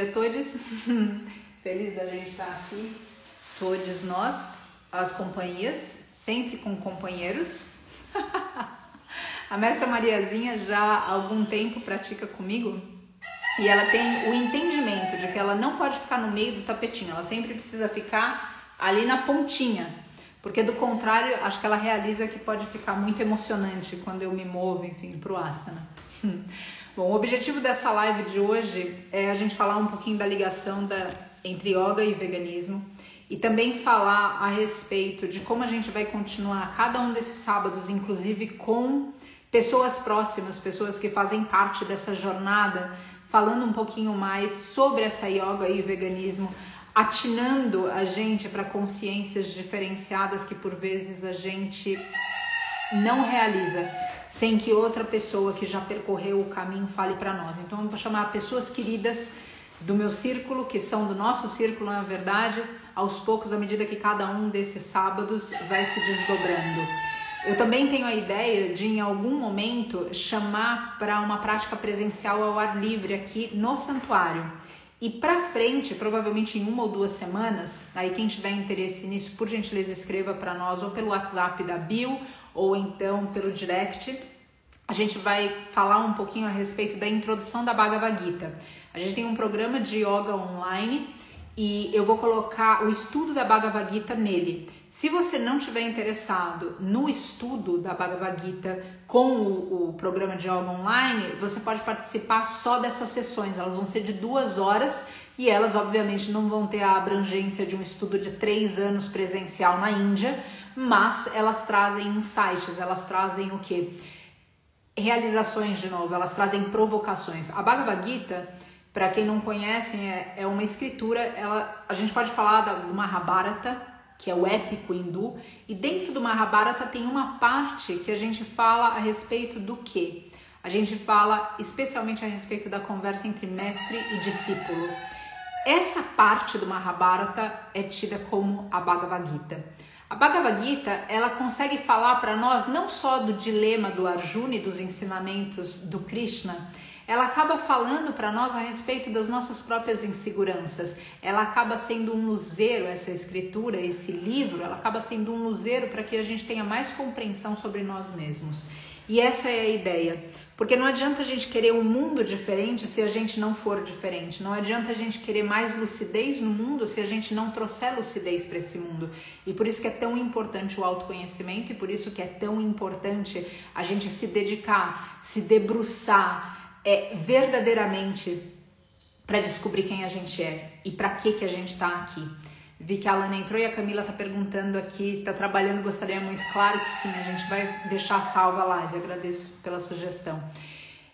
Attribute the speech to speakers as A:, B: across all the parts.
A: dia a todos. Feliz da gente estar aqui, todos nós, as companhias, sempre com companheiros. A mestra Mariazinha já há algum tempo pratica comigo e ela tem o entendimento de que ela não pode ficar no meio do tapetinho, ela sempre precisa ficar ali na pontinha, porque do contrário, acho que ela realiza que pode ficar muito emocionante quando eu me movo, enfim, pro asana. Bom, o objetivo dessa live de hoje é a gente falar um pouquinho da ligação entre yoga e veganismo e também falar a respeito de como a gente vai continuar cada um desses sábados, inclusive com pessoas próximas, pessoas que fazem parte dessa jornada, falando um pouquinho mais sobre essa yoga e veganismo, atinando a gente para consciências diferenciadas que por vezes a gente não realiza sem que outra pessoa que já percorreu o caminho fale para nós. Então eu vou chamar pessoas queridas do meu círculo, que são do nosso círculo, na verdade, aos poucos, à medida que cada um desses sábados vai se desdobrando. Eu também tenho a ideia de, em algum momento, chamar para uma prática presencial ao ar livre aqui no santuário. E para frente, provavelmente em 1 ou 2 semanas, aí quem tiver interesse nisso, por gentileza, escreva para nós ou pelo WhatsApp da Bio ou então pelo direct. A gente vai falar um pouquinho a respeito da introdução da Bhagavad Gita. A gente tem um programa de yoga online e eu vou colocar o estudo da Bhagavad Gita nele. Se você não estiver interessado no estudo da Bhagavad Gita com o programa de yoga online, você pode participar só dessas sessões. Elas vão ser de 2 horas e elas, obviamente, não vão ter a abrangência de um estudo de 3 anos presencial na Índia, mas elas trazem insights, elas trazem o quê? Realizações de novo, elas trazem provocações. A Bhagavad Gita, para quem não conhece, é uma escritura, a gente pode falar do Mahabharata, que é o épico hindu, e dentro do Mahabharata tem uma parte que a gente fala a respeito do quê? A gente fala especialmente a respeito da conversa entre mestre e discípulo. Essa parte do Mahabharata é tida como a Bhagavad Gita. A Bhagavad Gita, ela consegue falar para nós não só do dilema do Arjuna e dos ensinamentos do Krishna, ela acaba falando para nós a respeito das nossas próprias inseguranças. Ela acaba sendo um luzeiro, essa escritura, esse livro, ela acaba sendo um luzeiro para que a gente tenha mais compreensão sobre nós mesmos. E essa é a ideia. Porque não adianta a gente querer um mundo diferente se a gente não for diferente. Não adianta a gente querer mais lucidez no mundo se a gente não trouxer lucidez para esse mundo. E por isso que é tão importante o autoconhecimento e por isso que é tão importante a gente se dedicar, se debruçar, verdadeiramente para descobrir quem a gente é e para que a gente está aqui. Vi que a Alana entrou e a Camila está perguntando aqui, está trabalhando, gostaria muito. Claro que sim, a gente vai deixar salva a live, agradeço pela sugestão.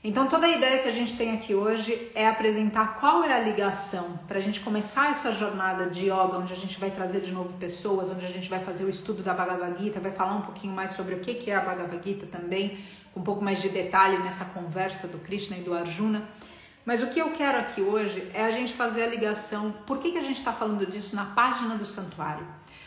A: Então toda a ideia que a gente tem aqui hoje é apresentar qual é a ligação para a gente começar essa jornada de yoga, onde a gente vai trazer de novo pessoas, onde a gente vai fazer o estudo da Bhagavad Gita, vai falar um pouquinho mais sobre o que é a Bhagavad Gita também, com um pouco mais de detalhe nessa conversa do Krishna e do Arjuna. Mas o que eu quero aqui hoje é a gente fazer a ligação. Por que a gente está falando disso na página do santuário?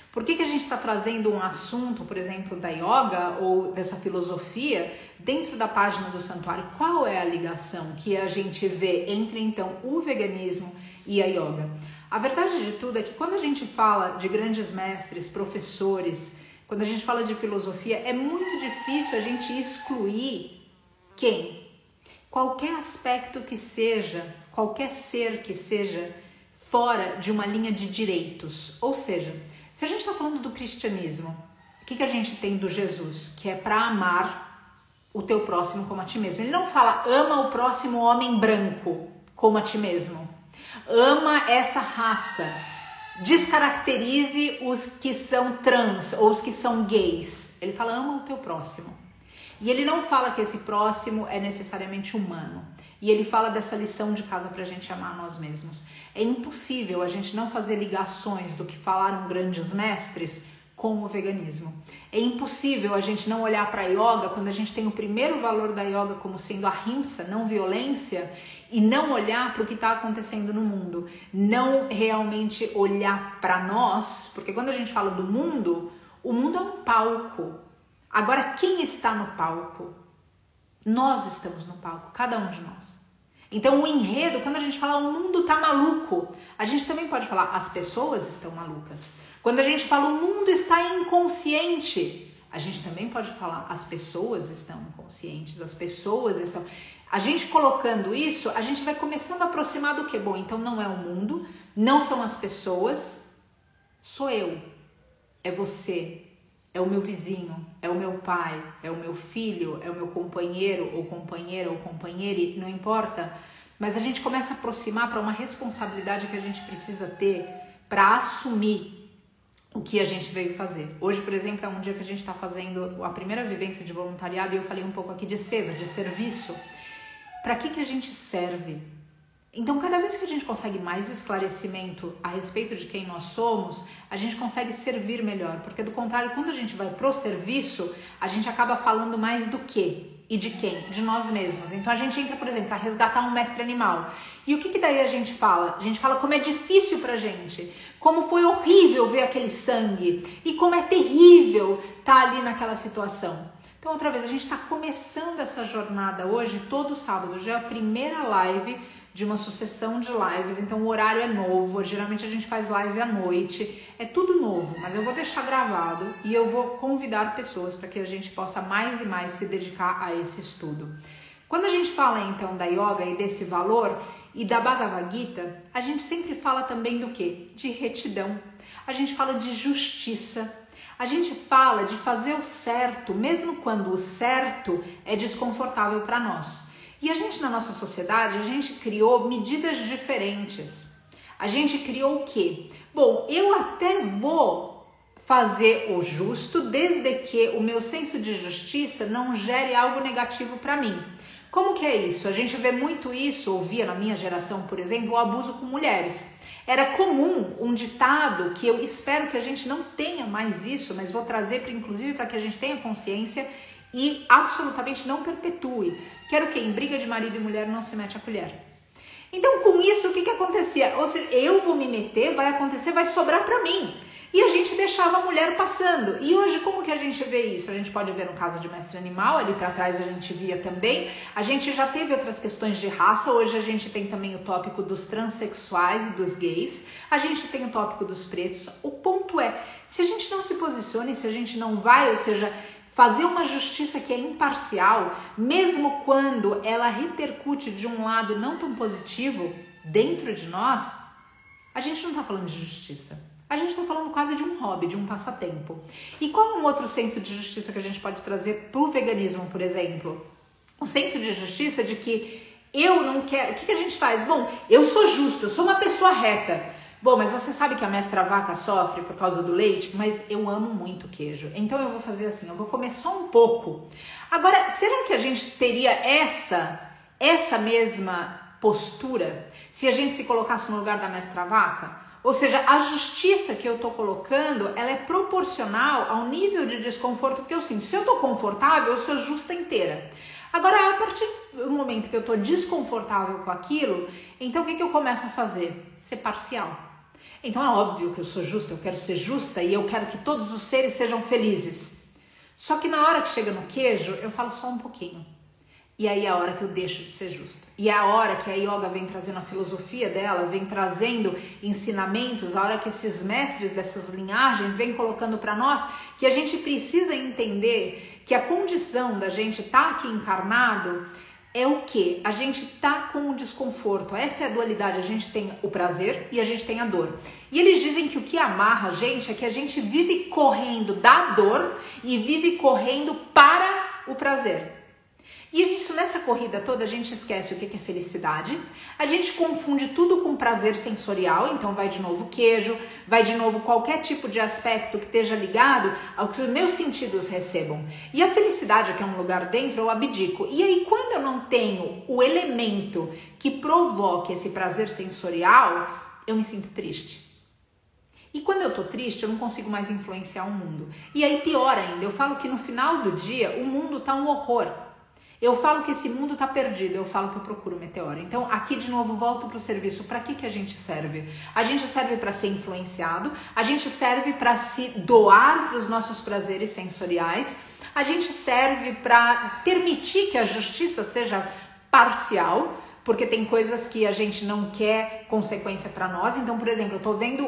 A: Por que a gente está trazendo um assunto, por exemplo, da yoga ou dessa filosofia dentro da página do santuário? Qual é a ligação que a gente vê entre, então, o veganismo e a yoga? A verdade de tudo é que quando a gente fala de grandes mestres, professores, quando a gente fala de filosofia, é muito difícil a gente excluir quem? Qualquer aspecto que seja, qualquer ser que seja fora de uma linha de direitos. Ou seja, se a gente está falando do cristianismo, o que a gente tem do Jesus? Que é para amar o teu próximo como a ti mesmo. Ele não fala, ama o próximo homem branco como a ti mesmo. Ama essa raça. Descaracterize os que são trans ou os que são gays. Ele fala, ama o teu próximo. E ele não fala que esse próximo é necessariamente humano. E ele fala dessa lição de casa para a gente amar nós mesmos. É impossível a gente não fazer ligações do que falaram grandes mestres com o veganismo. É impossível a gente não olhar para a yoga quando a gente tem o primeiro valor da yoga como sendo a ahimsa, não violência, e não olhar para o que está acontecendo no mundo. Não realmente olhar para nós, porque quando a gente fala do mundo, o mundo é um palco. Agora, quem está no palco? Nós estamos no palco, cada um de nós. Então o enredo, quando a gente fala o mundo tá maluco, a gente também pode falar as pessoas estão malucas. Quando a gente fala o mundo está inconsciente, a gente também pode falar as pessoas estão inconscientes, as pessoas estão... A gente colocando isso, a gente vai começando a aproximar do que? Bom, então não é o mundo, não são as pessoas, sou eu, é você, é o meu vizinho, é o meu pai, é o meu filho, é o meu companheiro ou companheira ou companheire, não importa. Mas a gente começa a aproximar para uma responsabilidade que a gente precisa ter para assumir o que a gente veio fazer. Hoje, por exemplo, é um dia que a gente está fazendo a primeira vivência de voluntariado e eu falei um pouco aqui de seva, de serviço. Para que a gente serve? Então, cada vez que a gente consegue mais esclarecimento a respeito de quem nós somos, a gente consegue servir melhor. Porque, do contrário, quando a gente vai pro serviço, a gente acaba falando mais do quê? E de quem? De nós mesmos. Então, a gente entra, por exemplo, para resgatar um mestre animal. E o que daí a gente fala? A gente fala como é difícil pra gente, como foi horrível ver aquele sangue e como é terrível estar ali naquela situação. Então, outra vez, a gente está começando essa jornada hoje, todo sábado. Já é a primeira live de uma sucessão de lives, então o horário é novo. Geralmente a gente faz live à noite, é tudo novo, mas eu vou deixar gravado e eu vou convidar pessoas para que a gente possa mais e mais se dedicar a esse estudo. Quando a gente fala então da yoga e desse valor e da Bhagavad Gita, a gente sempre fala também do quê? De retidão, a gente fala de justiça. A gente fala de fazer o certo, mesmo quando o certo é desconfortável para nós. E a gente, na nossa sociedade, a gente criou medidas diferentes. A gente criou o quê? Bom, eu até vou fazer o justo, desde que o meu senso de justiça não gere algo negativo para mim. Como que é isso? A gente vê muito isso, ouvia na minha geração, por exemplo, o abuso com mulheres. Era comum um ditado que eu espero que a gente não tenha mais isso, mas vou trazer inclusive para que a gente tenha consciência e absolutamente não perpetue. Que era o quê? Em briga de marido e mulher não se mete a colher. Então com isso o que acontecia? Ou seja, eu vou me meter, vai acontecer, vai sobrar para mim. E a gente deixava a mulher passando. E hoje como que a gente vê isso? A gente pode ver no caso de Mestre Animal, ali para trás a gente via também. A gente já teve outras questões de raça, hoje a gente tem também o tópico dos transexuais e dos gays. A gente tem o tópico dos pretos. O ponto é, se a gente não se posiciona, se a gente não vai, ou seja, fazer uma justiça que é imparcial, mesmo quando ela repercute de um lado não tão positivo dentro de nós, a gente não está falando de justiça. A gente está falando quase de um hobby, de um passatempo. E qual é um outro senso de justiça que a gente pode trazer para o veganismo, por exemplo? O senso de justiça de que eu não quero... O que a gente faz? Bom, eu sou justo, eu sou uma pessoa reta. Bom, mas você sabe que a mestra vaca sofre por causa do leite? Mas eu amo muito queijo. Então eu vou fazer assim, eu vou comer só um pouco. Agora, será que a gente teria essa mesma postura se a gente se colocasse no lugar da mestra vaca? Ou seja, a justiça que eu tô colocando, ela é proporcional ao nível de desconforto que eu sinto. Se eu tô confortável, eu sou justa inteira. Agora, a partir do momento que eu tô desconfortável com aquilo, então o que eu começo a fazer? Ser parcial. Então é óbvio que eu sou justa, eu quero ser justa e eu quero que todos os seres sejam felizes. Só que na hora que chega no queijo, eu falo só um pouquinho. E aí é a hora que eu deixo de ser justa. E é a hora que a yoga vem trazendo a filosofia dela, vem trazendo ensinamentos, a hora que esses mestres dessas linhagens vêm colocando para nós que a gente precisa entender que a condição da gente estar aqui encarnado é o quê? A gente tá com o desconforto. Essa é a dualidade. A gente tem o prazer e a gente tem a dor. E eles dizem que o que amarra a gente é que a gente vive correndo da dor e vive correndo para o prazer. E isso, nessa corrida toda, a gente esquece o que é felicidade, a gente confunde tudo com prazer sensorial, então vai de novo queijo, vai de novo qualquer tipo de aspecto que esteja ligado ao que os meus sentidos recebam. E a felicidade, que é um lugar dentro, eu abdico. E aí, quando eu não tenho o elemento que provoque esse prazer sensorial, eu me sinto triste. E quando eu tô triste, eu não consigo mais influenciar o mundo. E aí, pior ainda, eu falo que no final do dia, o mundo tá um horror. Eu falo que esse mundo tá perdido, eu falo que eu procuro meteoro. Então, aqui de novo, volto pro serviço. Para que a gente serve? A gente serve para ser influenciado, a gente serve para se doar para os nossos prazeres sensoriais, a gente serve para permitir que a justiça seja parcial, porque tem coisas que a gente não quer consequência para nós. Então, por exemplo, eu tô vendo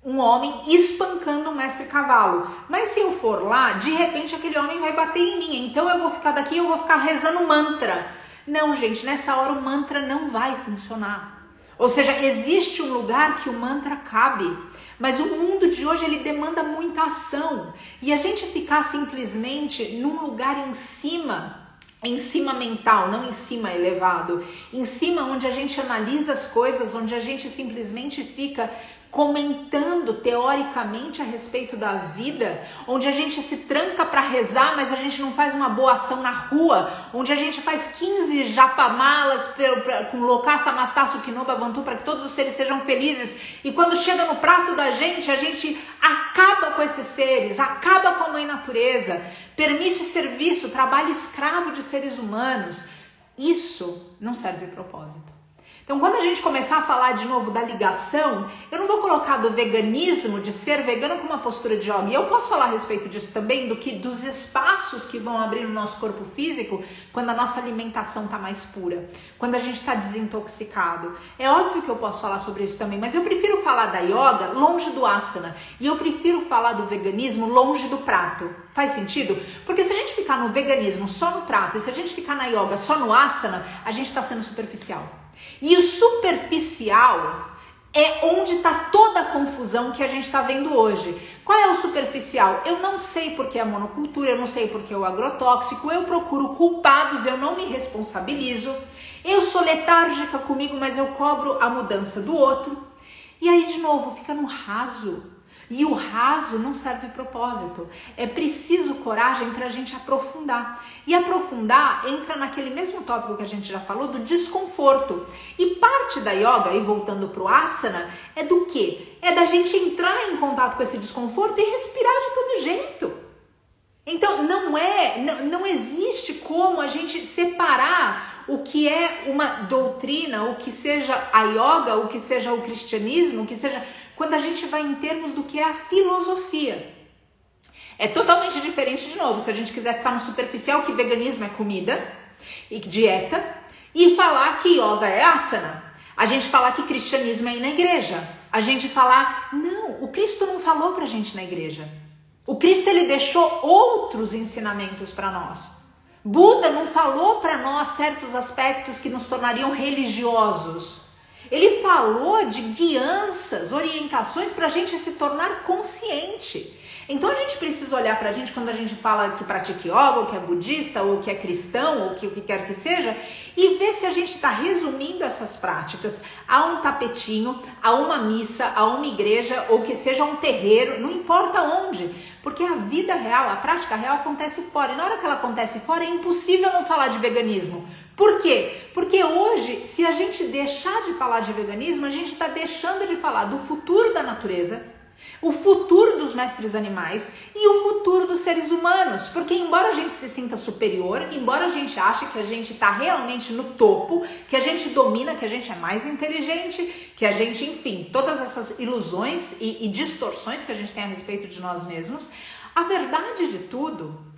A: um homem espancando um mestre cavalo, mas se eu for lá, de repente aquele homem vai bater em mim, então eu vou ficar daqui, eu vou ficar rezando mantra. Não, gente, nessa hora o mantra não vai funcionar. Ou seja, existe um lugar que o mantra cabe, mas o mundo de hoje ele demanda muita ação, e a gente ficar simplesmente num lugar em cima mental, não em cima elevado, em cima onde a gente analisa as coisas, onde a gente simplesmente fica comentando teoricamente a respeito da vida, onde a gente se tranca para rezar, mas a gente não faz uma boa ação na rua, onde a gente faz 15 japamalas com Loka Samastasu Kinoba Vantu para que todos os seres sejam felizes, e quando chega no prato da gente, a gente acaba com esses seres, acaba com a mãe natureza, permite serviço, trabalho escravo de seres humanos. Isso não serve propósito. Então, quando a gente começar a falar de novo da ligação, eu não vou colocar do veganismo, de ser vegano, com uma postura de yoga. E eu posso falar a respeito disso também, dos espaços que vão abrir no nosso corpo físico quando a nossa alimentação está mais pura, quando a gente está desintoxicado. É óbvio que eu posso falar sobre isso também, mas eu prefiro falar da yoga longe do asana. E eu prefiro falar do veganismo longe do prato. Faz sentido? Porque se a gente ficar no veganismo só no prato, e se a gente ficar na yoga só no asana, a gente está sendo superficial. E o superficial é onde está toda a confusão que a gente está vendo hoje. Qual é o superficial? Eu não sei porque é a monocultura, eu não sei porque é o agrotóxico, eu procuro culpados, eu não me responsabilizo, eu sou letárgica comigo, mas eu cobro a mudança do outro. E aí, de novo, fica no raso. E o raso não serve propósito. É preciso coragem para a gente aprofundar. E aprofundar entra naquele mesmo tópico que a gente já falou, do desconforto. E parte da yoga, e voltando para o asana, é do quê? É da gente entrar em contato com esse desconforto e respirar de todo jeito. Então não existe como a gente separar o que é uma doutrina, o que seja a yoga, o que seja o cristianismo, o que seja, quando a gente vai em termos do que é a filosofia. É totalmente diferente, de novo, se a gente quiser ficar no superficial, que veganismo é comida e dieta, e falar que yoga é asana. A gente falar que cristianismo é ir na igreja. A gente falar, não, o Cristo não falou pra gente ir na igreja. O Cristo, ele deixou outros ensinamentos para nós. Buda não falou para nós certos aspectos que nos tornariam religiosos. Ele falou de guianças, orientações para a gente se tornar consciente. Então a gente precisa olhar para a gente quando a gente fala que pratica yoga, ou que é budista, ou que é cristão, ou que o que quer que seja, e ver se a gente está resumindo essas práticas a um tapetinho, a uma missa, a uma igreja, ou que seja um terreiro, não importa onde, porque a vida real, a prática real acontece fora, e na hora que ela acontece fora é impossível não falar de veganismo. Por quê? Porque hoje, se a gente deixar de falar de veganismo, a gente está deixando de falar do futuro da natureza, o futuro dos mestres animais e o futuro dos seres humanos, porque embora a gente se sinta superior, embora a gente ache que a gente está realmente no topo, que a gente domina, que a gente é mais inteligente, que a gente, enfim, todas essas ilusões e distorções que a gente tem a respeito de nós mesmos, a verdade de tudo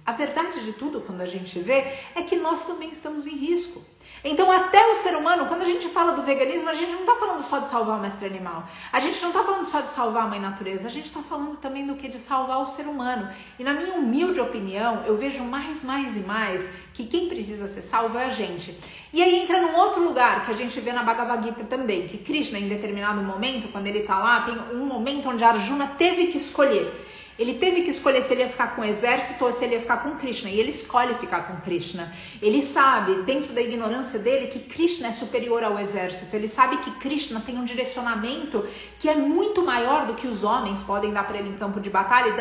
A: quando a gente vê é que nós também estamos em risco. Então até o ser humano, quando a gente fala do veganismo, a gente não está falando só de salvar o mestre animal, a gente não está falando só de salvar a mãe natureza, a gente está falando também do que? De salvar o ser humano. E na minha humilde opinião, eu vejo mais e mais que quem precisa ser salvo é a gente. E aí entra num outro lugar que a gente vê na Bhagavad Gita também, que Krishna, em determinado momento, quando ele está lá, tem um momento onde Arjuna teve que escolher. Ele teve que escolher se ele ia ficar com o exército ou se ele ia ficar com Krishna. E ele escolhe ficar com Krishna. Ele sabe, dentro da ignorância dele, que Krishna é superior ao exército. Ele sabe que Krishna tem um direcionamento que é muito maior do que os homens podem dar para ele em campo de batalha,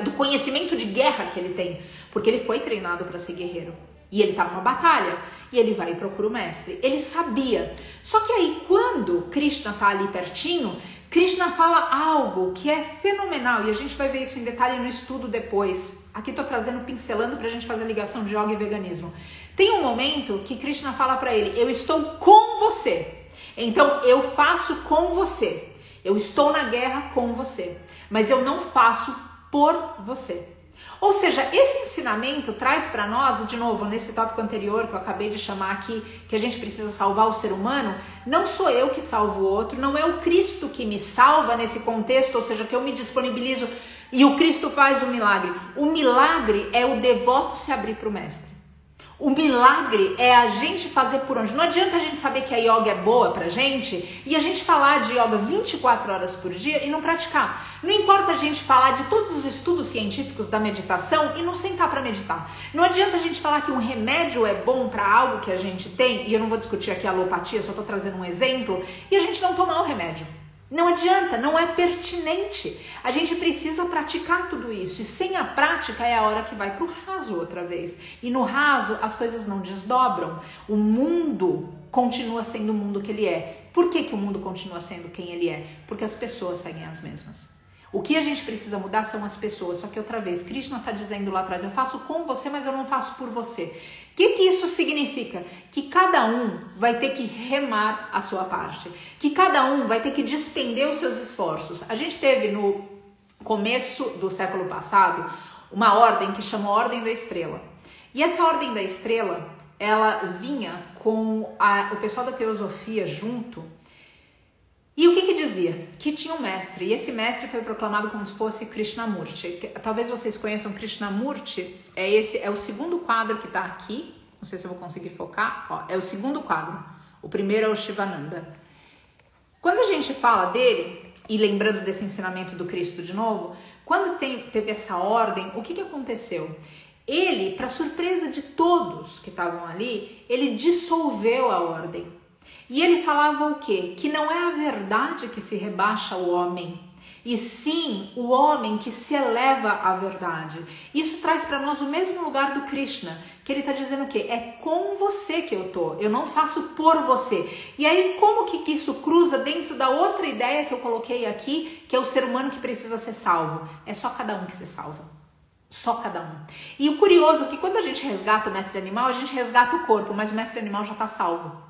A: do conhecimento de guerra que ele tem. Porque ele foi treinado para ser guerreiro. E ele tá numa batalha. E ele vai e procura o mestre. Ele sabia. Só que aí, quando Krishna tá ali pertinho, Krishna fala algo que é fenomenal, e a gente vai ver isso em detalhe no estudo depois. Aqui tô trazendo, pincelando pra gente fazer a ligação de yoga e veganismo. Tem um momento que Krishna fala pra ele, eu estou com você, então eu faço com você, eu estou na guerra com você, mas eu não faço por você. Ou seja, esse ensinamento traz para nós, de novo, nesse tópico anterior que eu acabei de chamar aqui, que a gente precisa salvar o ser humano, não sou eu que salvo o outro, não é o Cristo que me salva nesse contexto, ou seja, que eu me disponibilizo e o Cristo faz o milagre. O milagre é o devoto se abrir para o mestre. O milagre é a gente fazer por onde. Não adianta a gente saber que a yoga é boa pra gente e a gente falar de yoga 24 horas por dia e não praticar. Não importa a gente falar de todos os estudos científicos da meditação e não sentar para meditar. Não adianta a gente falar que um remédio é bom para algo que a gente tem, e eu não vou discutir aqui a alopatia, só tô trazendo um exemplo, e a gente não tomar o remédio. Não adianta, não é pertinente. A gente precisa praticar tudo isso. E sem a prática é a hora que vai pro raso outra vez. E no raso as coisas não desdobram. O mundo continua sendo o mundo que ele é. Por que o mundo continua sendo quem ele é? Porque as pessoas seguem as mesmas. O que a gente precisa mudar são as pessoas. Só que outra vez, Krishna está dizendo lá atrás, eu faço com você, mas eu não faço por você. O que isso significa? Que cada um vai ter que remar a sua parte. Que cada um vai ter que despender os seus esforços. A gente teve no começo do século passado uma ordem que chamou Ordem da Estrela. E essa Ordem da Estrela, ela vinha com o pessoal da teosofia junto. E o que dizia? Que tinha um mestre, e esse mestre foi proclamado como se fosse Krishnamurti. Talvez vocês conheçam Krishnamurti, é o segundo quadro que está aqui, não sei se eu vou conseguir focar, ó, é o segundo quadro, o primeiro é o Shivananda. Quando a gente fala dele, e lembrando desse ensinamento do Cristo de novo, quando teve essa ordem, o que aconteceu? Ele, para surpresa de todos que estavam ali, ele dissolveu a ordem. E ele falava o quê? Que não é a verdade que se rebaixa o homem, e sim o homem que se eleva à verdade. Isso traz para nós o mesmo lugar do Krishna, que ele está dizendo o quê? É com você que eu tô, eu não faço por você. E aí como que isso cruza dentro da outra ideia que eu coloquei aqui, que é o ser humano que precisa ser salvo? É só cada um que se salva. Só cada um. E o curioso é que quando a gente resgata o mestre animal, a gente resgata o corpo, mas o mestre animal já está salvo.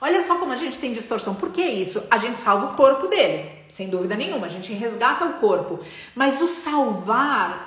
A: Olha só como a gente tem distorção. Por que isso? A gente salva o corpo dele, sem dúvida nenhuma. A gente resgata o corpo. Mas o salvar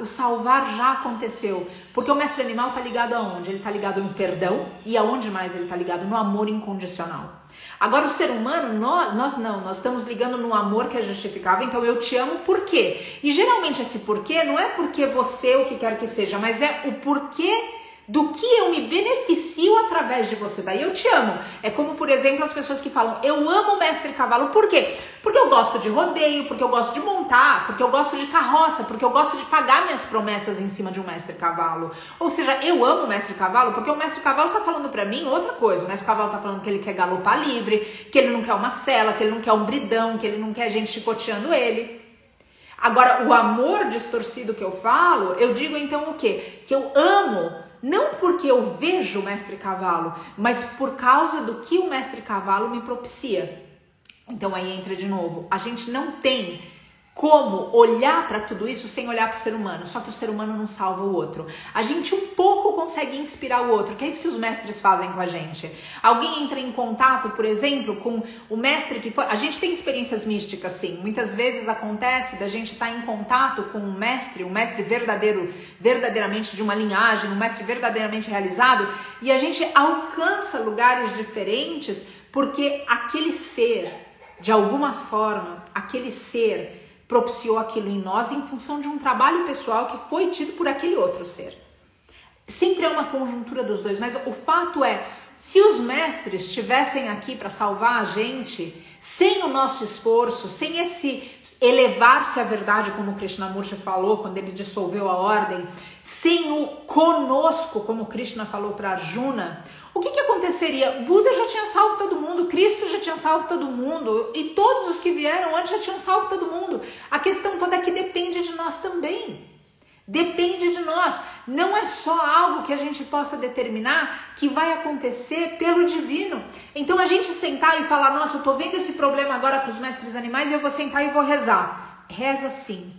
A: já aconteceu. Porque o mestre animal está ligado aonde? Ele está ligado no perdão. E aonde mais ele está ligado? No amor incondicional. Agora o ser humano, nós estamos ligando no amor que é justificável. Então eu te amo por quê? E geralmente esse porquê não é porque você, o que quer que seja, mas é o porquê do que eu me beneficio através de você. Daí eu te amo. É como, por exemplo, as pessoas que falam, eu amo o mestre cavalo. Por quê? Porque eu gosto de rodeio, porque eu gosto de montar, porque eu gosto de carroça, porque eu gosto de pagar minhas promessas em cima de um mestre cavalo. Ou seja, eu amo o mestre cavalo porque o mestre cavalo tá falando pra mim outra coisa. O mestre cavalo tá falando que ele quer galopar livre, que ele não quer uma sela, que ele não quer um bridão, que ele não quer gente chicoteando ele. Agora, o amor distorcido que eu falo, eu digo então o quê? Que eu amo não porque eu vejo o mestre cavalo, mas por causa do que o mestre cavalo me propicia. Então aí entra de novo, a gente não tem como olhar para tudo isso sem olhar para o ser humano, só que o ser humano não salva o outro. A gente um pouco consegue inspirar o outro, que é isso que os mestres fazem com a gente. Alguém entra em contato, por exemplo, com o mestre que foi... A gente tem experiências místicas, sim. Muitas vezes acontece da gente estar em contato com um mestre verdadeiramente de uma linhagem, um mestre verdadeiramente realizado, e a gente alcança lugares diferentes porque aquele ser, de alguma forma, aquele ser propiciou aquilo em nós em função de um trabalho pessoal que foi tido por aquele outro ser. Sempre é uma conjuntura dos dois, mas o fato é, se os mestres estivessem aqui para salvar a gente, sem o nosso esforço, sem esse elevar-se à verdade, como o Krishnamurti falou quando ele dissolveu a ordem, sem o conosco, como Krishna falou para Arjuna, o que aconteceria? Buda já tinha salvo todo mundo, Cristo já tinha salvo todo mundo, e todos os que vieram antes já tinham salvo todo mundo. A questão toda é que depende de nós também. Depende de nós. Não é só algo que a gente possa determinar que vai acontecer pelo divino. Então a gente sentar e falar, nossa, eu tô vendo esse problema agora com os mestres animais e eu vou sentar e vou rezar. Reza sim.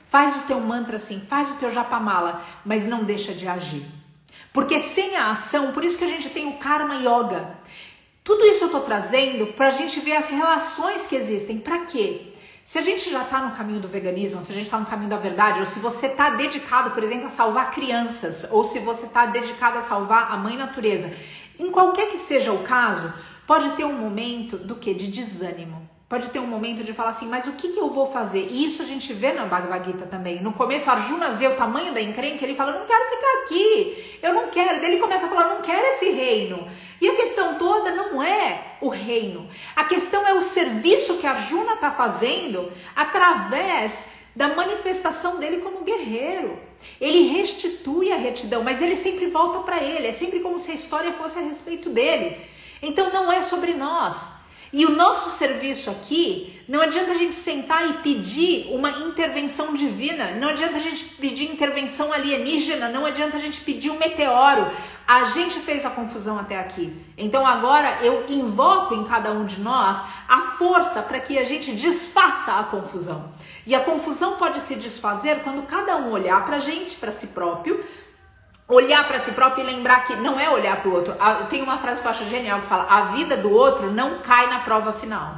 A: Faz o teu mantra sim, faz o teu japamala, mas não deixa de agir. Porque sem a ação, por isso que a gente tem o Karma Yoga. Tudo isso eu tô trazendo pra gente ver as relações que existem. Pra quê? Se a gente já está no caminho do veganismo, se a gente está no caminho da verdade, ou se você está dedicado, por exemplo, a salvar crianças, ou se você está dedicado a salvar a mãe natureza, em qualquer que seja o caso, pode ter um momento do quê? De desânimo. Pode ter um momento de falar assim, mas o que eu vou fazer? E isso a gente vê na Bhagavad Gita também. No começo, Arjuna vê o tamanho da encrenca, ele fala, eu não quero ficar aqui, eu não quero. Daí ele começa a falar, eu não quero esse reino. E a questão toda não é o reino. A questão é o serviço que Arjuna está fazendo através da manifestação dele como guerreiro. Ele restitui a retidão, mas ele sempre volta para ele. É sempre como se a história fosse a respeito dele. Então não é sobre nós. E o nosso serviço aqui, não adianta a gente sentar e pedir uma intervenção divina, não adianta a gente pedir intervenção alienígena, não adianta a gente pedir um meteoro. A gente fez a confusão até aqui. Então agora eu invoco em cada um de nós a força para que a gente desfaça a confusão. E a confusão pode se desfazer quando cada um olhar para a gente, para si próprio, olhar para si próprio e lembrar que não é olhar para o outro. Tem uma frase que eu acho genial que fala, a vida do outro não cai na prova final.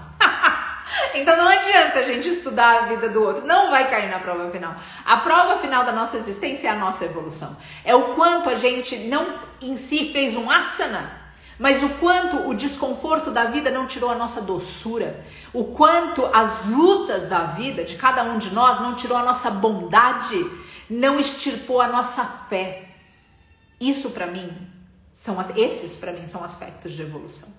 A: Então não adianta a gente estudar a vida do outro, não vai cair na prova final. A prova final da nossa existência é a nossa evolução. É o quanto a gente não em si fez um asana, mas o quanto o desconforto da vida não tirou a nossa doçura, o quanto as lutas da vida de cada um de nós não tirou a nossa bondade, não extirpou a nossa fé. Isso para mim, esses para mim são aspectos de evolução.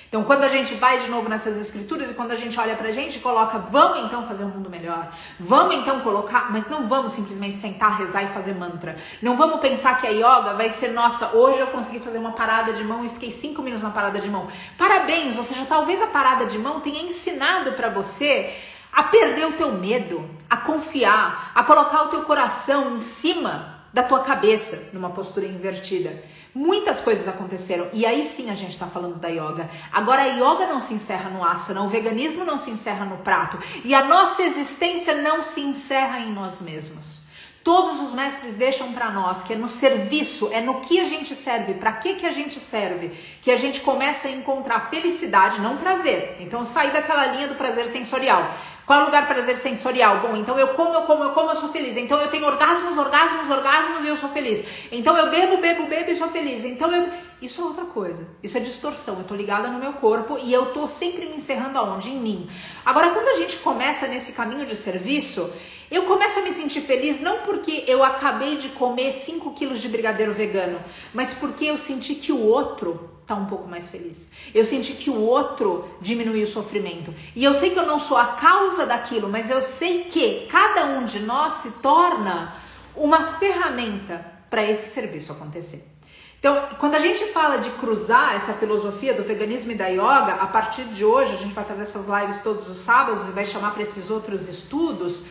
A: Então quando a gente vai de novo nessas escrituras e quando a gente olha pra gente e coloca, vamos então fazer um mundo melhor, vamos então colocar, mas não vamos simplesmente sentar, rezar e fazer mantra. Não vamos pensar que a yoga vai ser, nossa, hoje eu consegui fazer uma parada de mão e fiquei 5 minutos na parada de mão. Parabéns, ou seja, talvez a parada de mão tenha ensinado pra você a perder o teu medo, a confiar, a colocar o teu coração em cima da tua cabeça, numa postura invertida. Muitas coisas aconteceram, e aí sim a gente está falando da yoga. Agora a yoga não se encerra no asana, o veganismo não se encerra no prato, e a nossa existência não se encerra em nós mesmos. Todos os mestres deixam para nós que é no serviço, é no que a gente serve, para que a gente serve, que a gente começa a encontrar felicidade, não prazer. Então sair daquela linha do prazer sensorial. Qual é o lugar prazer sensorial? Bom, então eu como, eu sou feliz. Então eu tenho orgasmos e eu sou feliz. Então eu bebo e sou feliz. Então isso é outra coisa. Isso é distorção. Eu tô ligada no meu corpo e eu tô sempre me encerrando aonde? Em mim. Agora, quando a gente começa nesse caminho de serviço, eu começo a me sentir feliz não porque eu acabei de comer 5 quilos de brigadeiro vegano, mas porque eu senti que o outro tá um pouco mais feliz. Eu senti que o outro diminuiu o sofrimento. E eu sei que eu não sou a causa daquilo, mas eu sei que cada um de nós se torna uma ferramenta para esse serviço acontecer. Então, quando a gente fala de cruzar essa filosofia do veganismo e da yoga, a partir de hoje a gente vai fazer essas lives todos os sábados e vai chamar para esses outros estudos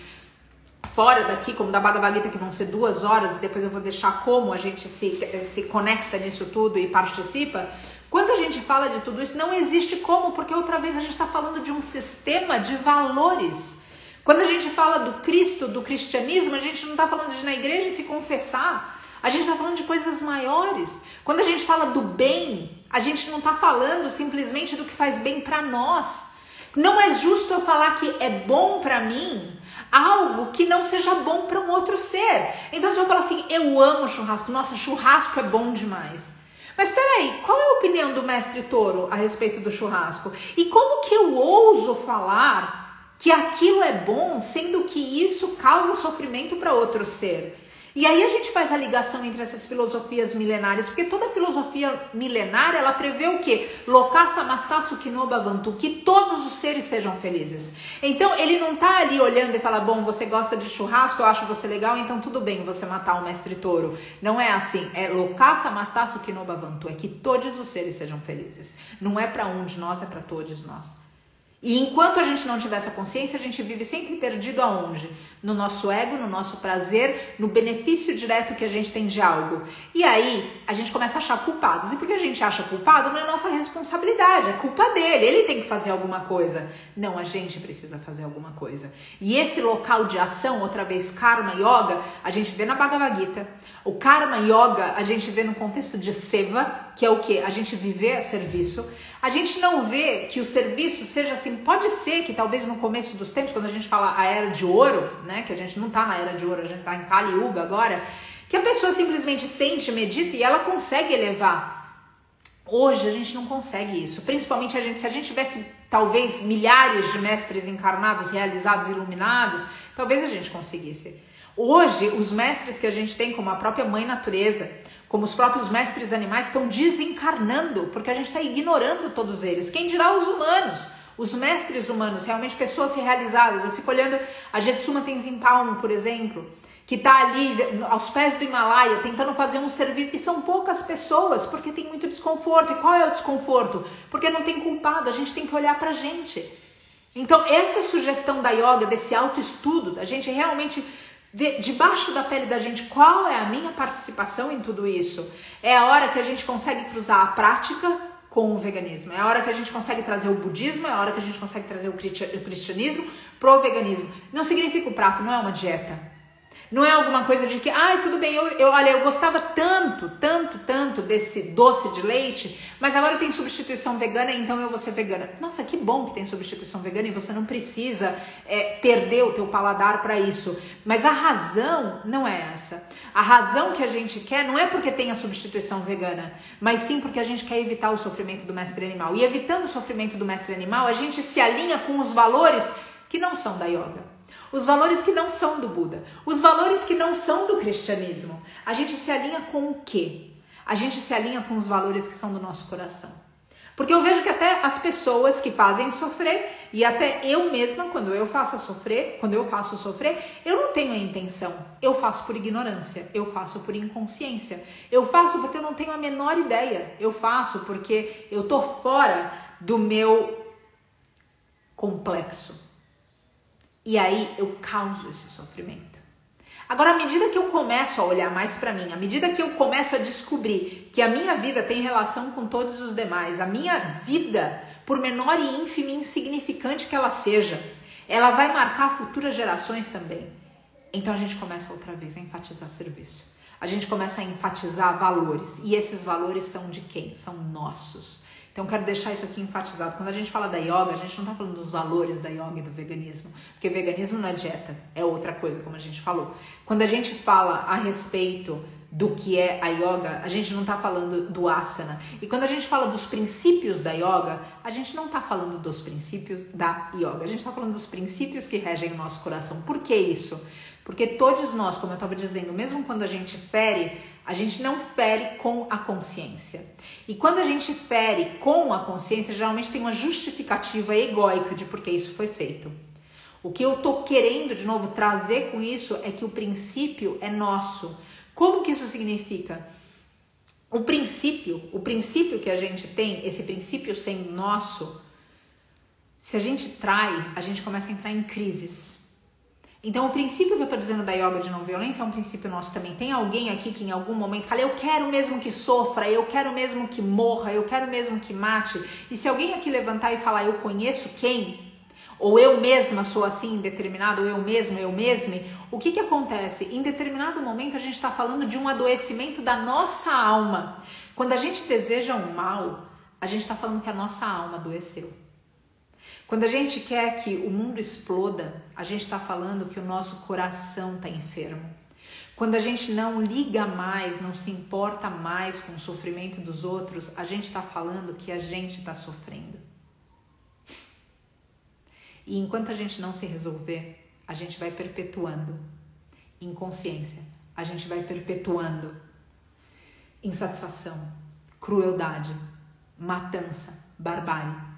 A: fora daqui, como da Bhagavad Gita, que vão ser 2 horas, e depois eu vou deixar como a gente se conecta nisso tudo e participa. Quando a gente fala de tudo isso, não existe como, porque outra vez a gente está falando de um sistema de valores. Quando a gente fala do Cristo, do cristianismo, a gente não está falando de ir na igreja e se confessar. A gente está falando de coisas maiores. Quando a gente fala do bem, a gente não está falando simplesmente do que faz bem para nós. Não é justo eu falar que é bom para mim algo que não seja bom para um outro ser. Então se eu falar assim, eu amo churrasco, nossa, churrasco é bom demais. Mas peraí, qual é a opinião do mestre Toro a respeito do churrasco? E como que eu ouso falar que aquilo é bom, sendo que isso causa sofrimento para outro ser? E aí a gente faz a ligação entre essas filosofias milenares, porque toda filosofia milenar, ela prevê o quê? Loka samasta sukino bhavantu, que todos os seres sejam felizes. Então ele não tá ali olhando e fala, bom, você gosta de churrasco, eu acho você legal, então tudo bem você matar o mestre Touro. Não é assim, é Loka samasta sukino bhavantu, é que todos os seres sejam felizes. Não é para um de nós, é para todos nós. E enquanto a gente não tiver essa consciência, a gente vive sempre perdido aonde? No nosso ego, no nosso prazer, no benefício direto que a gente tem de algo. E aí, a gente começa a achar culpados. E porque a gente acha culpado, não é nossa responsabilidade, é culpa dele, ele tem que fazer alguma coisa. Não, a gente precisa fazer alguma coisa. E esse local de ação, outra vez, Karma Yoga, a gente vê na Bhagavad Gita. O Karma Yoga, a gente vê no contexto de Seva, que é o quê? A gente viver a serviço. A gente não vê que o serviço seja assim, pode ser que talvez no começo dos tempos, quando a gente fala a era de ouro, né, que a gente não tá na era de ouro, a gente tá em Kali Yuga agora, que a pessoa simplesmente sente, medita e ela consegue elevar. Hoje a gente não consegue isso, principalmente se a gente tivesse talvez milhares de mestres encarnados, realizados, iluminados, talvez a gente conseguisse. Hoje, os mestres que a gente tem, como a própria Mãe Natureza, como os próprios mestres animais, estão desencarnando, porque a gente está ignorando todos eles. Quem dirá os humanos? Os mestres humanos, realmente pessoas realizadas. Eu fico olhando a Jetsuma Tenzin Palmo, por exemplo, que está ali aos pés do Himalaia, tentando fazer um serviço, e são poucas pessoas, porque tem muito desconforto. E qual é o desconforto? Porque não tem culpado, a gente tem que olhar pra gente. Então, essa sugestão da yoga, desse autoestudo, da gente realmente ver debaixo da pele da gente qual é a minha participação em tudo isso, é a hora que a gente consegue cruzar a prática com o veganismo, é a hora que a gente consegue trazer o budismo, é a hora que a gente consegue trazer o cristianismo pro veganismo. Não significa o prato, não é uma dieta. Não é alguma coisa de que, tudo bem, olha, eu gostava tanto desse doce de leite, mas agora tem substituição vegana, então eu vou ser vegana. Nossa, que bom que tem substituição vegana e você não precisa perder o teu paladar para isso. Mas a razão não é essa. A razão que a gente quer não é porque tem a substituição vegana, mas sim porque a gente quer evitar o sofrimento do mestre animal. E evitando o sofrimento do mestre animal, a gente se alinha com os valores que não são da yoga. Os valores que não são do Buda, os valores que não são do cristianismo. A gente se alinha com o quê? A gente se alinha com os valores que são do nosso coração. Porque eu vejo que até as pessoas que fazem sofrer, e até eu mesma, quando eu faço sofrer, eu não tenho a intenção. Eu faço por ignorância, eu faço por inconsciência. Eu faço porque eu não tenho a menor ideia. Eu faço porque eu tô fora do meu complexo. E aí eu causo esse sofrimento. Agora, à medida que eu começo a olhar mais para mim, à medida que eu começo a descobrir que a minha vida tem relação com todos os demais, a minha vida, por menor e ínfima e insignificante que ela seja, ela vai marcar futuras gerações também. Então a gente começa outra vez a enfatizar serviço. A gente começa a enfatizar valores. E esses valores são de quem? São nossos. Então, eu quero deixar isso aqui enfatizado. Quando a gente fala da yoga, a gente não está falando dos valores da yoga e do veganismo. Porque veganismo não é dieta, é outra coisa, como a gente falou. Quando a gente fala a respeito do que é a yoga, a gente não está falando do asana. E quando a gente fala dos princípios da yoga, a gente não está falando dos princípios da yoga. A gente está falando dos princípios que regem o nosso coração. Por que isso? Porque todos nós, como eu estava dizendo, mesmo quando a gente fere, a gente não fere com a consciência. E quando a gente fere com a consciência, geralmente tem uma justificativa egóica de por que isso foi feito. O que eu tô querendo, de novo, trazer com isso é que o princípio é nosso. Como que isso significa? O princípio que a gente tem, esse princípio sendo nosso, se a gente trai, a gente começa a entrar em crises. Então, o princípio que eu tô dizendo da yoga de não violência é um princípio nosso também. Tem alguém aqui que em algum momento fala, eu quero mesmo que sofra, eu quero mesmo que morra, eu quero mesmo que mate. E se alguém aqui levantar e falar, eu conheço quem? Ou eu mesma sou assim, determinado, ou eu mesmo, eu mesme, o que acontece? Em determinado momento a gente está falando de um adoecimento da nossa alma. Quando a gente deseja um mal, a gente está falando que a nossa alma adoeceu. Quando a gente quer que o mundo exploda, a gente está falando que o nosso coração está enfermo. Quando a gente não liga mais, não se importa mais com o sofrimento dos outros, a gente está falando que a gente está sofrendo. E enquanto a gente não se resolver, a gente vai perpetuando inconsciência, a gente vai perpetuando insatisfação, crueldade, matança, barbárie.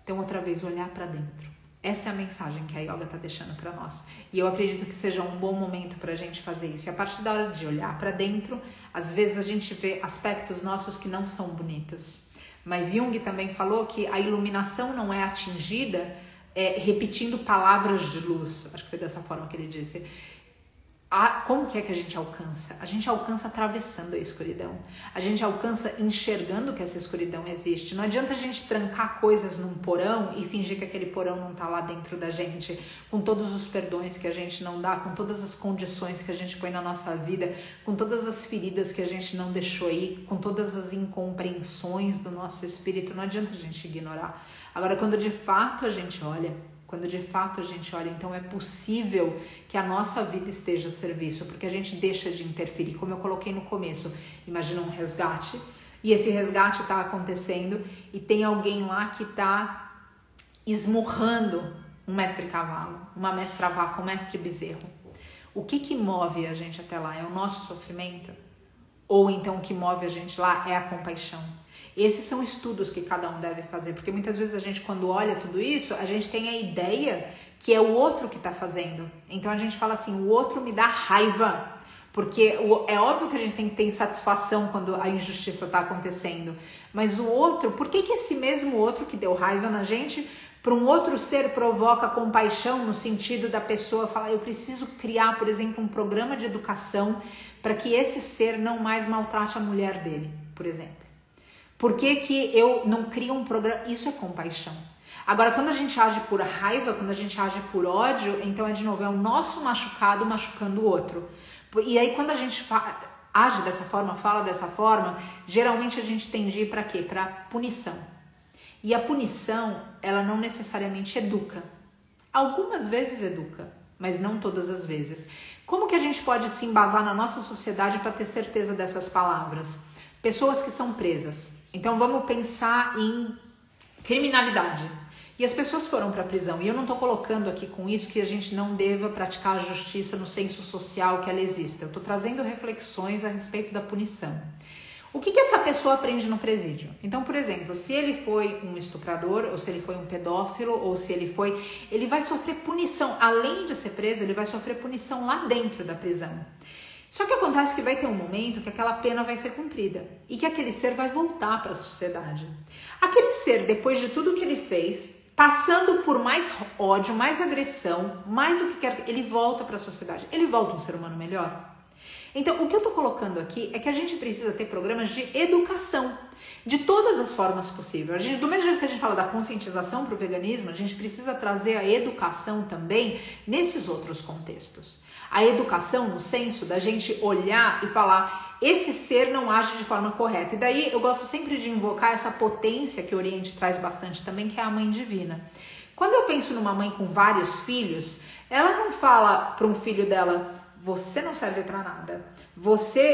A: Então, outra vez, olhar para dentro. Essa é a mensagem que a yoga está deixando para nós. E eu acredito que seja um bom momento para a gente fazer isso. E a partir da hora de olhar para dentro, às vezes a gente vê aspectos nossos que não são bonitos. Mas Jung também falou que a iluminação não é atingida repetindo palavras de luz. Acho que foi dessa forma que ele disse. Como que é que a gente alcança? A gente alcança atravessando a escuridão. A gente alcança enxergando que essa escuridão existe. Não adianta a gente trancar coisas num porão e fingir que aquele porão não tá lá dentro da gente, com todos os perdões que a gente não dá, com todas as condições que a gente põe na nossa vida, com todas as feridas que a gente não deixou ir, com todas as incompreensões do nosso espírito. Não adianta a gente ignorar. Agora, quando de fato a gente olha, então é possível que a nossa vida esteja a serviço, porque a gente deixa de interferir. Como eu coloquei no começo, imagina um resgate, e esse resgate está acontecendo e tem alguém lá que está esmurrando um mestre cavalo, uma mestra vaca, um mestre bezerro. O que move a gente até lá? É o nosso sofrimento? Ou então o que move a gente lá é a compaixão? Esses são estudos que cada um deve fazer, porque muitas vezes a gente, quando olha tudo isso, a gente tem a ideia que é o outro que está fazendo. Então a gente fala assim, o outro me dá raiva, porque é óbvio que a gente tem que ter insatisfação quando a injustiça está acontecendo, mas o outro, por que esse mesmo outro que deu raiva na gente, para um outro ser provoca compaixão, no sentido da pessoa falar, eu preciso criar, por exemplo, um programa de educação para que esse ser não mais maltrate a mulher dele, por exemplo. Por que eu não crio um programa? Isso é compaixão. Agora, quando a gente age por raiva, quando a gente age por ódio, então é de novo, é o nosso machucado machucando o outro. E aí quando a gente age dessa forma, fala dessa forma, geralmente a gente tende a ir para quê? Para punição. E a punição, ela não necessariamente educa. Algumas vezes educa, mas não todas as vezes. Como que a gente pode se embasar na nossa sociedade para ter certeza dessas palavras? Pessoas que são presas. Então vamos pensar em criminalidade. E as pessoas foram para a prisão. E eu não estou colocando aqui com isso que a gente não deva praticar a justiça no senso social que ela exista. Eu estou trazendo reflexões a respeito da punição. O que essa pessoa aprende no presídio? Então, por exemplo, se ele foi um estuprador, ou se ele foi um pedófilo, ou se ele vai sofrer punição. Além de ser preso, ele vai sofrer punição lá dentro da prisão. Só que acontece que vai ter um momento que aquela pena vai ser cumprida e que aquele ser vai voltar para a sociedade. Aquele ser, depois de tudo que ele fez, passando por mais ódio, mais agressão, mais o que quer, ele volta para a sociedade. Ele volta um ser humano melhor. Então, o que eu estou colocando aqui é que a gente precisa ter programas de educação, de todas as formas possíveis. Do mesmo jeito que a gente fala da conscientização para o veganismo, a gente precisa trazer a educação também nesses outros contextos. A educação no senso da gente olhar e falar, esse ser não age de forma correta. E daí eu gosto sempre de invocar essa potência que o Oriente traz bastante também, que é a mãe divina. Quando eu penso numa mãe com vários filhos, ela não fala para um filho dela, você não serve para nada,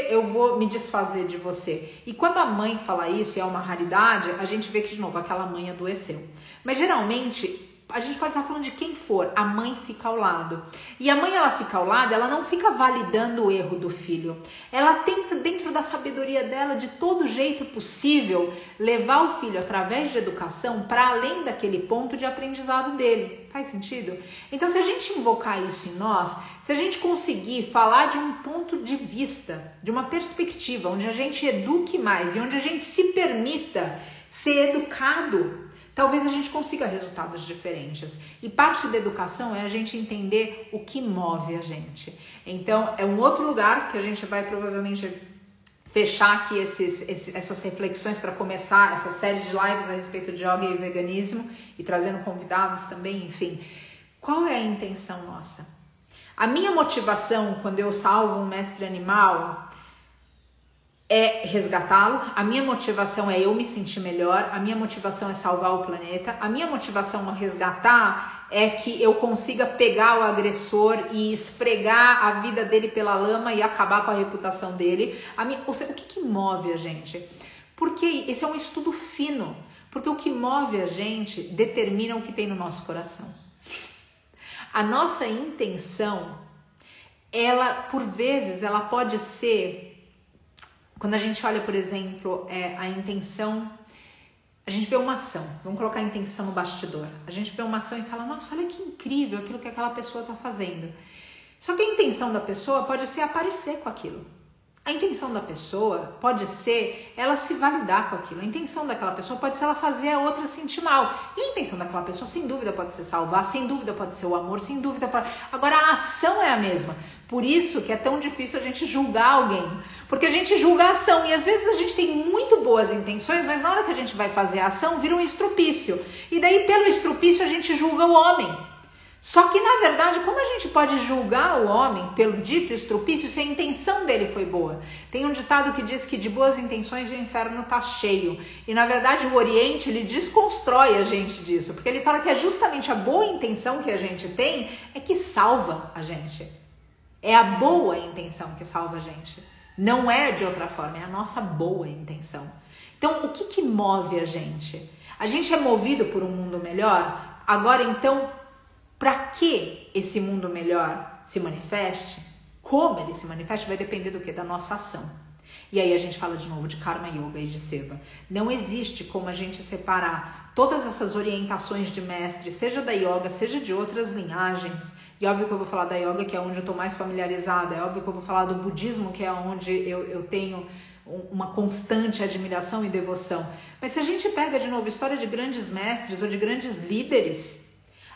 A: eu vou me desfazer de você. E quando a mãe fala isso, e é uma raridade, a gente vê que de novo aquela mãe adoeceu. Mas geralmente a gente pode estar falando de quem for, a mãe fica ao lado. E a mãe, ela fica ao lado, ela não fica validando o erro do filho. Ela tenta, dentro da sabedoria dela, de todo jeito possível, levar o filho, através de educação, para além daquele ponto de aprendizado dele. Faz sentido? Então, se a gente invocar isso em nós, se a gente conseguir falar de um ponto de vista, de uma perspectiva, onde a gente eduque mais e onde a gente se permita ser educado, talvez a gente consiga resultados diferentes. E parte da educação é a gente entender o que move a gente. Então, é um outro lugar que a gente vai provavelmente fechar aqui essas reflexões para começar essa série de lives a respeito de yoga e veganismo e trazendo convidados também, enfim. Qual é a intenção nossa? A minha motivação quando eu salvo um mestre animal é resgatá-lo, a minha motivação é eu me sentir melhor, a minha motivação é salvar o planeta, a minha motivação a resgatar é que eu consiga pegar o agressor e esfregar a vida dele pela lama e acabar com a reputação dele. O que move a gente? Porque esse é um estudo fino, porque o que move a gente determina o que tem no nosso coração. A nossa intenção, ela, por vezes, ela pode ser... Quando a gente olha, por exemplo, a intenção, a gente vê uma ação, vamos colocar a intenção no bastidor. A gente vê uma ação e fala, nossa, olha que incrível aquilo que aquela pessoa está fazendo. Só que a intenção da pessoa pode ser aparecer com aquilo. A intenção da pessoa pode ser ela se validar com aquilo. A intenção daquela pessoa pode ser ela fazer a outra sentir mal. E a intenção daquela pessoa, sem dúvida, pode ser salvar, sem dúvida pode ser o amor, sem dúvida pode... Agora, a ação é a mesma. Por isso que é tão difícil a gente julgar alguém. Porque a gente julga a ação. E às vezes a gente tem muito boas intenções, mas na hora que a gente vai fazer a ação, vira um estrupício. E daí, pelo estrupício, a gente julga o homem. Só que, na verdade, como a gente pode julgar o homem pelo dito estrupício se a intenção dele foi boa? Tem um ditado que diz que de boas intenções o inferno tá cheio. E, na verdade, o Oriente, ele desconstrói a gente disso. Porque ele fala que é justamente a boa intenção que a gente tem é que salva a gente. É a boa intenção que salva a gente. Não é de outra forma, é a nossa boa intenção. Então, o que move a gente? A gente é movido por um mundo melhor? Agora, então... Para que esse mundo melhor se manifeste, como ele se manifeste, vai depender do quê? Da nossa ação. E aí a gente fala de novo de Karma Yoga e de Seva. Não existe como a gente separar todas essas orientações de mestre, seja da yoga, seja de outras linhagens. E óbvio que eu vou falar da yoga, que é onde eu estou mais familiarizada. É óbvio que eu vou falar do budismo, que é onde eu tenho uma constante admiração e devoção. Mas se a gente pega de novo história de grandes mestres ou de grandes líderes,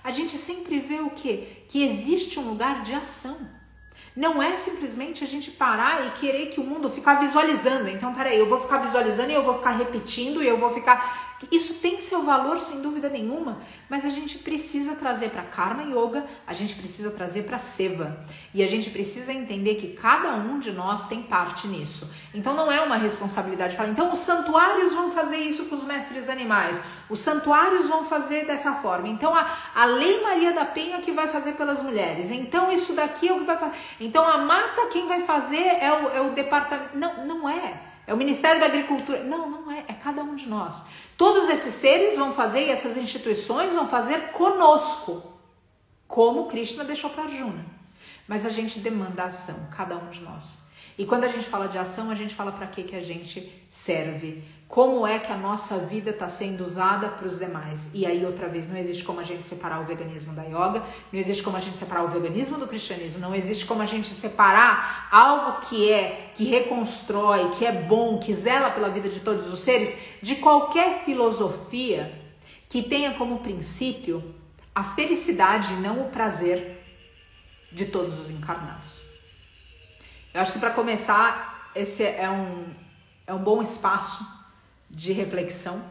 A: a gente sempre vê o quê? Que existe um lugar de ação. Não é simplesmente a gente parar e querer que o mundo ficar visualizando. Então, peraí, eu vou ficar visualizando e eu vou ficar repetindo e eu vou ficar... Isso tem seu valor, sem dúvida nenhuma, mas a gente precisa trazer para Karma Yoga, a gente precisa trazer para Seva. E a gente precisa entender que cada um de nós tem parte nisso. Então não é uma responsabilidade falar, então os santuários vão fazer isso com os mestres animais, os santuários vão fazer dessa forma, então a Lei Maria da Penha que vai fazer pelas mulheres, então isso daqui é o que vai fazer, então a mata quem vai fazer é o departamento, não é. É o Ministério da Agricultura. Não é. É cada um de nós. Todos esses seres vão fazer e essas instituições vão fazer conosco. Como Krishna deixou para Arjuna. Mas a gente demanda ação, cada um de nós. E quando a gente fala de ação, a gente fala para que a gente serve. Como é que a nossa vida está sendo usada para os demais. E aí, outra vez, não existe como a gente separar o veganismo da yoga, não existe como a gente separar o veganismo do cristianismo, não existe como a gente separar algo que reconstrói, que é bom, que zela pela vida de todos os seres, de qualquer filosofia que tenha como princípio a felicidade e não o prazer de todos os encarnados. Eu acho que para começar, esse é um bom espaço de reflexão.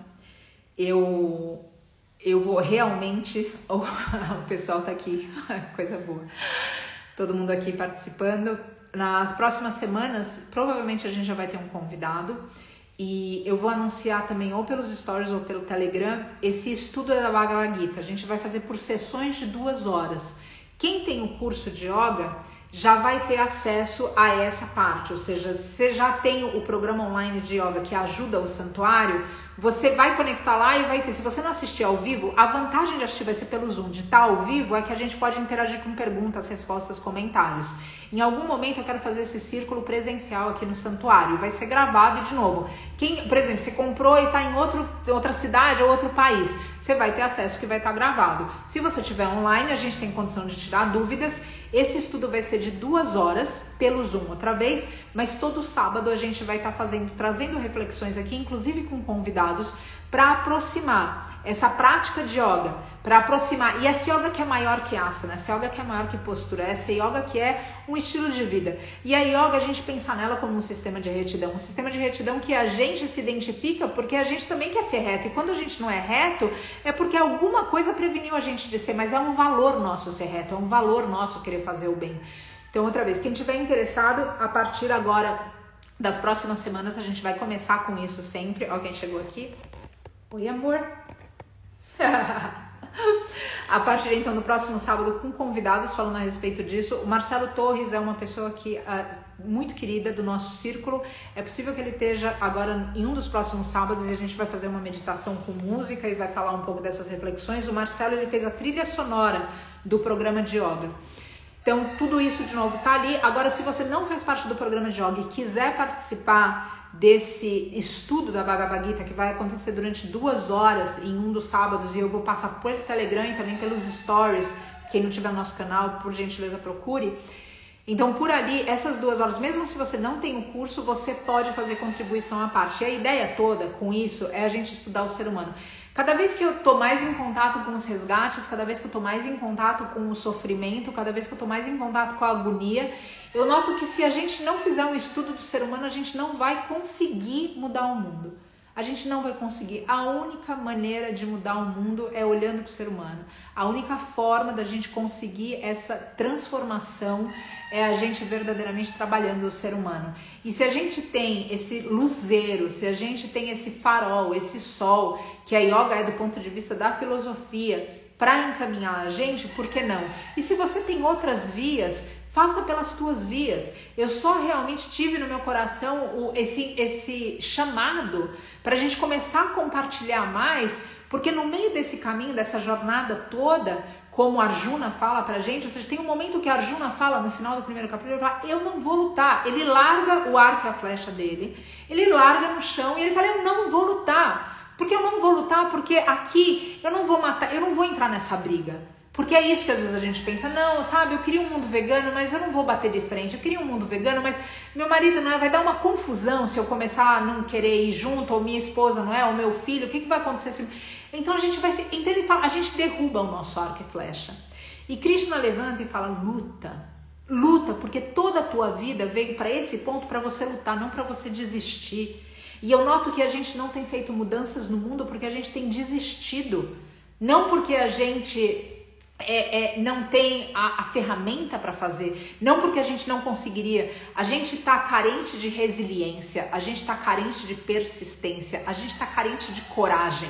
A: Eu vou realmente... o pessoal tá aqui, coisa boa. Todo mundo aqui participando. Nas próximas semanas, provavelmente a gente já vai ter um convidado. E eu vou anunciar também, ou pelos stories ou pelo Telegram, esse estudo da Bhagavad Gita. A gente vai fazer por sessões de 2 horas. Quem tem o curso de yoga já vai ter acesso a essa parte, ou seja, você já tem o programa online de yoga que ajuda o santuário, você vai conectar lá e vai ter, se você não assistir ao vivo, a vantagem de assistir vai ser pelo Zoom, de estar ao vivo é que a gente pode interagir com perguntas, respostas, comentários. Em algum momento eu quero fazer esse círculo presencial aqui no santuário, vai ser gravado e de novo, por exemplo, você comprou e está em outra cidade ou outro país, você vai ter acesso que vai estar gravado. Se você estiver online, a gente tem condição de tirar dúvidas. Esse estudo vai ser de 2 horas pelo Zoom outra vez, mas todo sábado a gente vai estar trazendo reflexões aqui, inclusive com convidados, para aproximar essa prática de yoga, para aproximar, e essa yoga que é maior que asana, essa yoga que é maior que postura, essa yoga que é um estilo de vida. E a yoga, a gente pensa nela como um sistema de retidão que a gente se identifica porque a gente também quer ser reto, e quando a gente não é reto, é porque alguma coisa preveniu a gente de ser, mas é um valor nosso ser reto, é um valor nosso querer fazer o bem. Então, outra vez, quem tiver interessado, a partir agora das próximas semanas, a gente vai começar com isso sempre. Alguém chegou aqui? Oi, amor. A partir então do próximo sábado, com convidados falando a respeito disso. O Marcelo Torres é uma pessoa que muito querida do nosso círculo. É possível que ele esteja agora em um dos próximos sábados e a gente vai fazer uma meditação com música e vai falar um pouco dessas reflexões. O Marcelo, ele fez a trilha sonora do programa de yoga. Então, tudo isso, de novo, tá ali. Agora, se você não faz parte do programa de yoga e quiser participar desse estudo da Bhagavad Gita, que vai acontecer durante 2 horas em um dos sábados, e eu vou passar por Telegram e também pelos stories, quem não tiver no nosso canal, por gentileza, procure. Então, por ali, essas 2 horas, mesmo se você não tem o curso, você pode fazer contribuição à parte. E a ideia toda com isso é a gente estudar o ser humano. Cada vez que eu tô mais em contato com os resgates, cada vez que eu tô mais em contato com o sofrimento, cada vez que eu tô mais em contato com a agonia, eu noto que se a gente não fizer um estudo do ser humano, a gente não vai conseguir mudar o mundo. A gente não vai conseguir. A única maneira de mudar o mundo é olhando para o ser humano. A única forma da gente conseguir essa transformação é a gente verdadeiramente trabalhando o ser humano. E se a gente tem esse luzeiro, se a gente tem esse farol, esse sol, que a yoga é do ponto de vista da filosofia, para encaminhar a gente, por que não? E se você tem outras vias, faça pelas tuas vias. Eu só realmente tive no meu coração esse chamado para a gente começar a compartilhar mais, porque no meio desse caminho, dessa jornada toda, como Arjuna fala pra gente, ou seja, tem um momento que Arjuna fala no final do primeiro capítulo, ele fala, eu não vou lutar. Ele larga o arco e a flecha dele, ele larga no chão e ele fala, eu não vou lutar. Porque eu não vou lutar, porque aqui eu não vou matar, eu não vou entrar nessa briga. Porque é isso que às vezes a gente pensa, não, sabe, eu queria um mundo vegano, mas eu não vou bater de frente, eu queria um mundo vegano, mas meu marido não é, vai dar uma confusão se eu começar a não querer ir junto, ou minha esposa não é, ou meu filho, o que vai acontecer se... Então a gente vai se... Então ele fala, a gente derruba o nosso arco e flecha. E Krishna levanta e fala, luta, porque toda a tua vida veio para esse ponto para você lutar, não para você desistir. E eu noto que a gente não tem feito mudanças no mundo porque a gente tem desistido, não porque a gente... não tem a ferramenta para fazer, não porque a gente não conseguiria, a gente está carente de resiliência, a gente está carente de persistência, a gente está carente de coragem.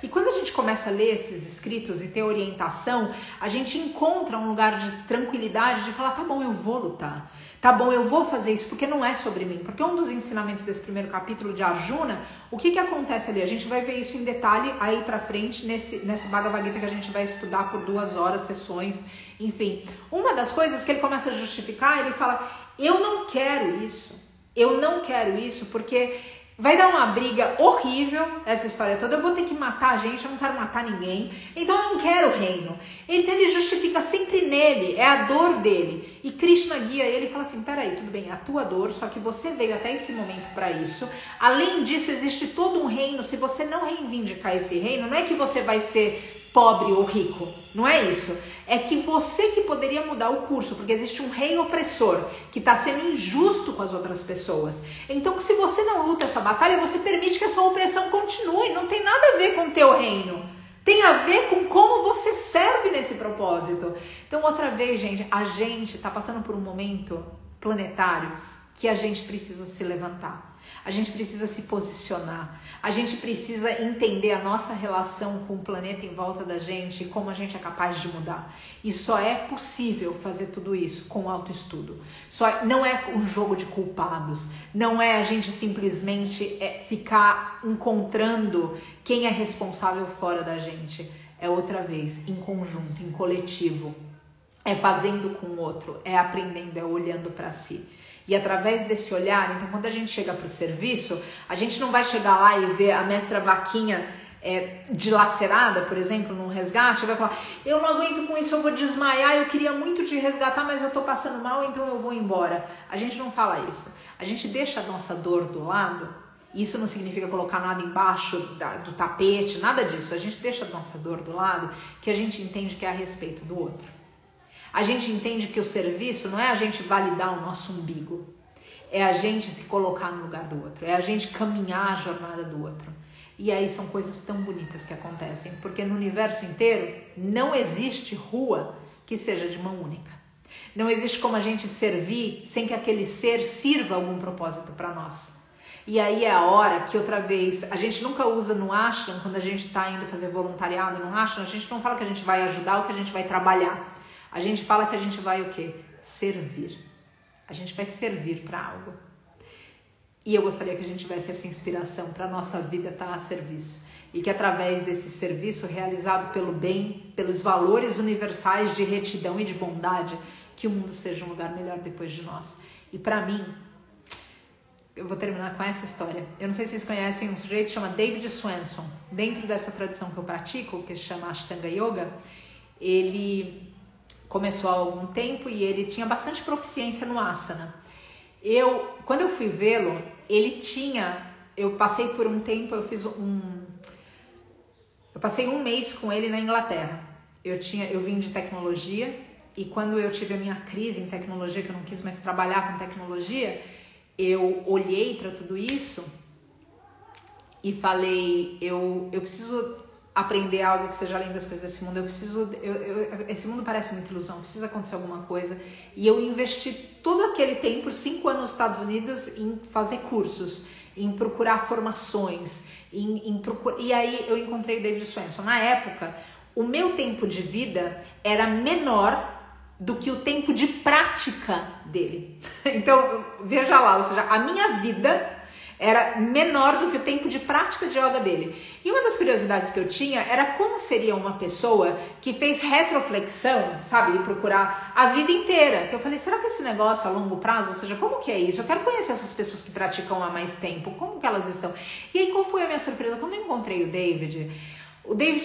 A: E quando a gente começa a ler esses escritos e ter orientação, a gente encontra um lugar de tranquilidade, de falar, tá bom, eu vou lutar. Tá bom, eu vou fazer isso porque não é sobre mim. Porque um dos ensinamentos desse primeiro capítulo de Arjuna, o que acontece ali? A gente vai ver isso em detalhe aí pra frente nessa Bhagavad Gita que a gente vai estudar por 2 horas, sessões, enfim. Uma das coisas que ele começa a justificar, ele fala, eu não quero isso porque... vai dar uma briga horrível, essa história toda, eu vou ter que matar a gente, eu não quero matar ninguém, então eu não quero o reino. Então ele justifica sempre nele, é a dor dele. E Krishna guia ele e fala assim, peraí, tudo bem, a tua dor, só que você veio até esse momento para isso. Além disso, existe todo um reino, se você não reivindicar esse reino, não é que você vai ser pobre ou rico, não é isso. É que você que poderia mudar o curso, porque existe um rei opressor que está sendo injusto com as outras pessoas. Então, se você não luta essa batalha, você permite que essa opressão continue. Não tem nada a ver com o teu reino. Tem a ver com como você serve nesse propósito. Então, outra vez, gente, a gente está passando por um momento planetário que a gente precisa se levantar. A gente precisa se posicionar, a gente precisa entender a nossa relação com o planeta em volta da gente e como a gente é capaz de mudar. E só é possível fazer tudo isso com autoestudo. Não é um jogo de culpados, não é a gente simplesmente ficar encontrando quem é responsável fora da gente. É outra vez, em conjunto, em coletivo, é fazendo com o outro, é aprendendo, é olhando para si. E através desse olhar, então quando a gente chega para o serviço, a gente não vai chegar lá e ver a mestra Vaquinha dilacerada, por exemplo, num resgate, vai falar, eu não aguento com isso, eu vou desmaiar, eu queria muito te resgatar, mas eu tô passando mal, então eu vou embora. A gente não fala isso. A gente deixa a nossa dor do lado, isso não significa colocar nada embaixo do tapete, nada disso. A gente deixa a nossa dor do lado, que a gente entende que é a respeito do outro. A gente entende que o serviço não é a gente validar o nosso umbigo, é a gente se colocar no lugar do outro, é a gente caminhar a jornada do outro. E aí são coisas tão bonitas que acontecem, porque no universo inteiro não existe rua que seja de mão única. Não existe como a gente servir sem que aquele ser sirva algum propósito para nós. E aí é a hora que outra vez, a gente nunca usa no ashram, quando a gente está indo fazer voluntariado no ashram, a gente não fala que a gente vai ajudar ou que a gente vai trabalhar. A gente fala que a gente vai o quê? Servir. A gente vai servir para algo. E eu gostaria que a gente tivesse essa inspiração para a nossa vida estar a serviço. E que através desse serviço realizado pelo bem, pelos valores universais de retidão e de bondade, que o mundo seja um lugar melhor depois de nós. E para mim, eu vou terminar com essa história. Eu não sei se vocês conhecem um sujeito que chama David Swenson. Dentro dessa tradição que eu pratico, que se chama Ashtanga Yoga, ele começou há algum tempo e ele tinha bastante proficiência no asana. Quando eu fui vê-lo, eu passei por um tempo, eu passei um mês com ele na Inglaterra. Eu vim de tecnologia e quando eu tive a minha crise em tecnologia, que eu não quis mais trabalhar com tecnologia, eu olhei para tudo isso e falei, eu preciso aprender algo que seja além das coisas desse mundo, esse mundo parece muita ilusão, precisa acontecer alguma coisa. E eu investi todo aquele tempo, 5 anos nos Estados Unidos, em fazer cursos, em procurar formações, e aí eu encontrei o David Swenson. Na época, o meu tempo de vida era menor do que o tempo de prática dele. Então, veja lá, ou seja, a minha vida era menor do que o tempo de prática de yoga dele. E uma das curiosidades que eu tinha era como seria uma pessoa que fez retroflexão, sabe, e procurar a vida inteira. Que eu falei, será que esse negócio a longo prazo, ou seja, como que é isso? Eu quero conhecer essas pessoas que praticam há mais tempo, como que elas estão? E aí, qual foi a minha surpresa? Quando eu encontrei o David,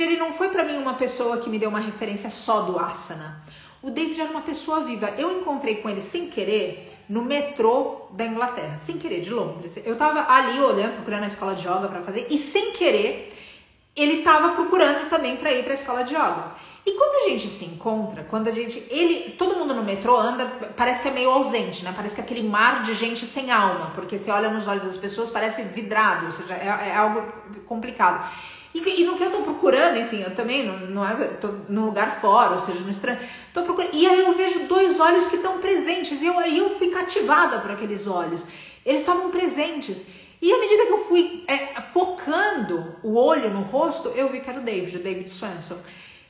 A: ele não foi pra mim uma pessoa que me deu uma referência só do asana. O David era uma pessoa viva. Eu encontrei com ele sem querer no metrô da Inglaterra, sem querer, de Londres. Eu tava ali olhando, procurando a escola de yoga pra fazer, e sem querer, ele tava procurando também pra ir pra escola de yoga. E quando a gente se encontra, todo mundo no metrô anda, parece que é meio ausente, né? Parece que é aquele mar de gente sem alma, porque você olha nos olhos das pessoas, parece vidrado, ou seja, é algo complicado. E no que eu tô procurando, enfim, eu também tô num lugar fora, ou seja, no estranho, tô procurando, e aí eu vejo 2 olhos que estão presentes, e eu fui cativada por aqueles olhos, eles estavam presentes, e à medida que eu fui focando o olho no rosto, eu vi que era o David Swenson,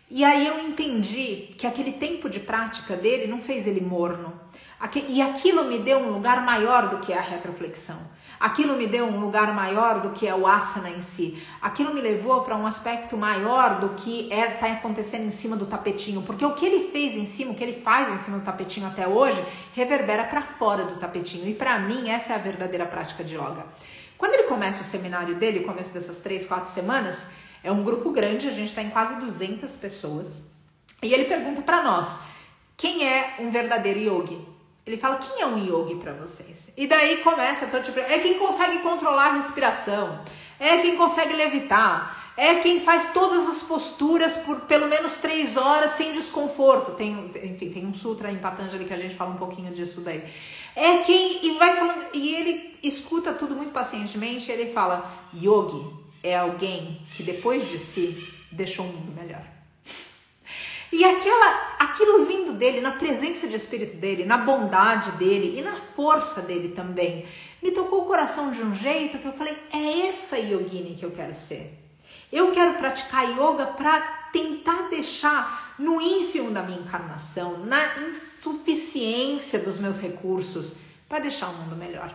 A: e aí eu entendi que aquele tempo de prática dele não fez ele morno, e aquilo me deu um lugar maior do que a retroflexão. Aquilo me deu um lugar maior do que é o asana em si. Aquilo me levou para um aspecto maior do que está acontecendo em cima do tapetinho. Porque o que ele fez em cima, o que ele faz em cima do tapetinho até hoje, reverbera para fora do tapetinho. E para mim, essa é a verdadeira prática de yoga. Quando ele começa o seminário dele, o começo dessas 3, 4 semanas, é um grupo grande, a gente está em quase 200 pessoas. E ele pergunta para nós, quem é um verdadeiro yogi? Ele fala, quem é um yogi para vocês? E daí começa, é quem consegue controlar a respiração, é quem consegue levitar, é quem faz todas as posturas por pelo menos 3 horas sem desconforto. Tem um sutra em Patanjali que a gente fala um pouquinho disso daí. É quem, e vai falando, e ele escuta tudo muito pacientemente, ele fala, yogi é alguém que depois de si deixou um mundo melhor. E aquilo vindo dele, na presença de espírito dele, na bondade dele e na força dele também, me tocou o coração de um jeito que eu falei, é essa yogini que eu quero ser. Eu quero praticar yoga para tentar deixar no ínfimo da minha encarnação, na insuficiência dos meus recursos, para deixar o mundo melhor.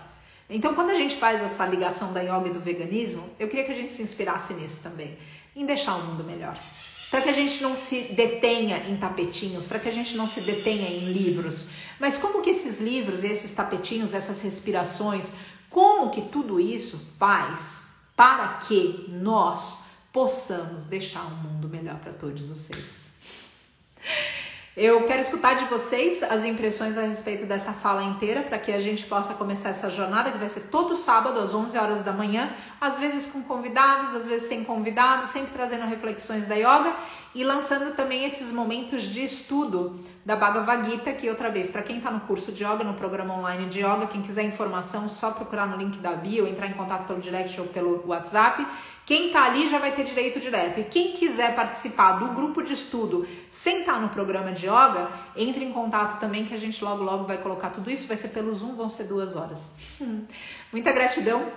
A: Então, quando a gente faz essa ligação da yoga e do veganismo, eu queria que a gente se inspirasse nisso também, em deixar o mundo melhor. Para que a gente não se detenha em tapetinhos, para que a gente não se detenha em livros. Mas como que esses livros, esses tapetinhos, essas respirações, como que tudo isso faz para que nós possamos deixar um mundo melhor para todos os seres? Eu quero escutar de vocês as impressões a respeito dessa fala inteira, para que a gente possa começar essa jornada, que vai ser todo sábado às 11 horas da manhã, às vezes com convidados, às vezes sem convidados, sempre trazendo reflexões da yoga e lançando também esses momentos de estudo da Bhagavad Gita, que outra vez, para quem está no curso de yoga, no programa online de yoga, quem quiser informação, só procurar no link da bio, entrar em contato pelo direct ou pelo WhatsApp. Quem tá ali já vai ter direito direto. E quem quiser participar do grupo de estudo sem estar no programa de yoga, entre em contato também, que a gente logo vai colocar tudo isso. Vai ser pelo Zoom, vão ser 2 horas. Muita gratidão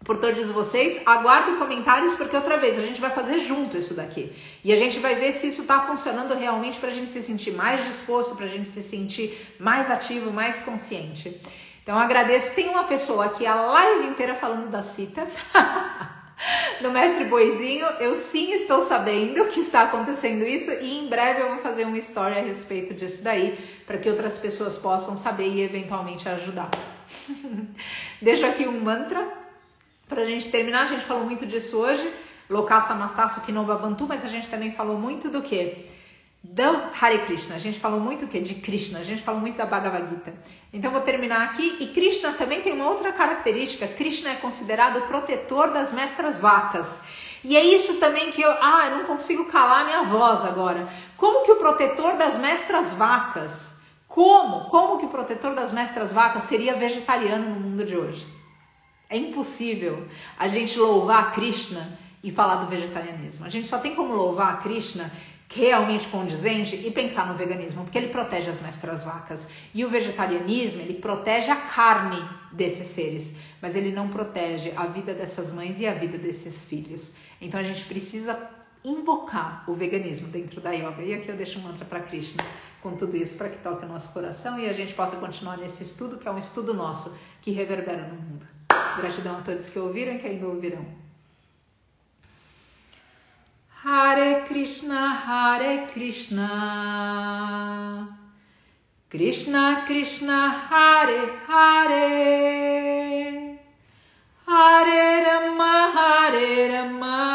A: por todos vocês. Aguardo comentários, porque outra vez a gente vai fazer junto isso daqui. E a gente vai ver se isso tá funcionando realmente pra gente se sentir mais disposto, pra gente se sentir mais ativo, mais consciente. Então agradeço. Tem uma pessoa aqui a live inteira falando da Cita. No Mestre Boizinho, eu sim estou sabendo que está acontecendo isso e em breve eu vou fazer uma história a respeito disso daí, para que outras pessoas possam saber e eventualmente ajudar. Deixo aqui um mantra para a gente terminar. A gente falou muito disso hoje, Lokasa Mastasu Kinobhavantu, mas a gente também falou muito do quê? do Hare Krishna. A gente falou muito o quê? De Krishna, a gente falou muito da Bhagavad Gita. Então vou terminar aqui. E Krishna também tem uma outra característica. Krishna é considerado o protetor das mestras vacas. E é isso também que eu não consigo calar minha voz agora. Como que o protetor das mestras vacas, como que o protetor das mestras vacas seria vegetariano no mundo de hoje? É impossível a gente louvar Krishna e falar do vegetarianismo. A gente só tem como louvar Krishna realmente condizente e pensar no veganismo, porque ele protege as mestras vacas. E o vegetarianismo, ele protege a carne desses seres, mas ele não protege a vida dessas mães e a vida desses filhos. Então a gente precisa invocar o veganismo dentro da yoga. E aqui eu deixo um mantra para Krishna com tudo isso, para que toque o nosso coração e a gente possa continuar nesse estudo, que é um estudo nosso, que reverbera no mundo. Gratidão a todos que ouviram e que ainda ouvirão. Hare Krishna, Krishna Krishna, Hare Hare, Hare Rama,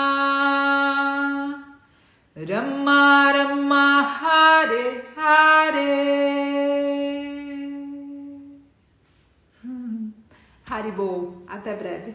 A: Rama Rama, Hare Hare. Haribol, até breve.